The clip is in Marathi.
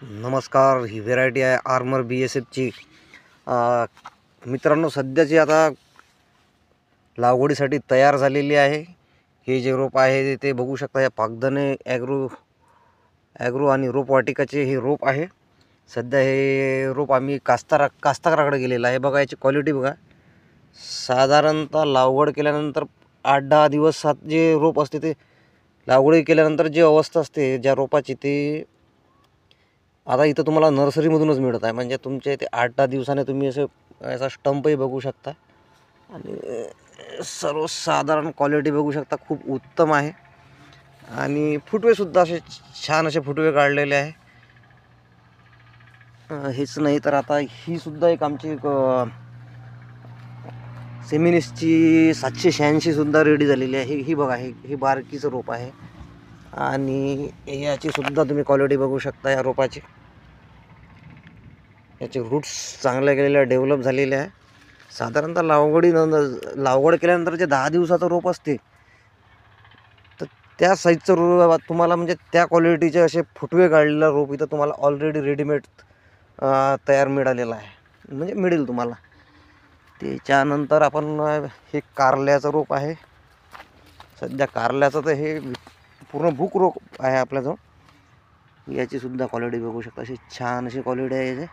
नमस्कार. ही व्हेरायटी आहे आर्मर BSFची. मित्रांनो, सध्याची आता लागवडीसाठी तयार झालेली आहे. हे जे रोप आहे ते बघू शकता. या पागदने ॲग्रो आणि रोपवाटिकाचे हे रोप आहे. सध्या हे रोप आम्ही कास्तकाराकडे गेलेलं आहे. बघा याची क्वालिटी बघा. साधारणतः लागवड केल्यानंतर 8-10 दिवसात जे रोप असते ते लागवडी केल्यानंतर जी अवस्था असते ज्या रोपाची ते आता इथं तुम्हाला नर्सरीमधूनच मिळत आहे. म्हणजे तुमच्या इथे 8-10 दिवसाने तुम्ही याचा स्टंपही बघू शकता आणि सर्वसाधारण क्वालिटी बघू शकता. खूप उत्तम आहे आणि फुटवेसुद्धा असे छान असे फुटवे काढलेले आहे. हेच नाही तर आता ही सुद्धा एक आमची सेमिनिसची 786 सुद्धा रेडी झालेली आहे. ही बघा, ही बारकीचं रोप आहे आणि याची सुद्धा तुम्ही क्वालिटी बघू शकता. या रोपाची याचे रूट्स चांगल्या गेलेल्या डेव्हलप झालेले आहे. साधारणतः लागवड केल्यानंतर जे 10 दिवसाचं रोप असते तर त्या साईजचं रोप तुम्हाला म्हणजे त्या क्वालिटीचे असे फुटवे काढलेला रोप इथं तुम्हाला ऑलरेडी रेडीमेड तयार मिळालेला आहे. म्हणजे मिळेल तुम्हाला. त्याच्यानंतर आपण हे कारल्याचं रोप आहे. सध्या कारल्याचं तर हे पूर्ण बुक रोप आहे आपल्याजवळ. याची सुद्धा क्वालिटी बघू शकता. अशी छान अशी क्वालिटी आहे याची.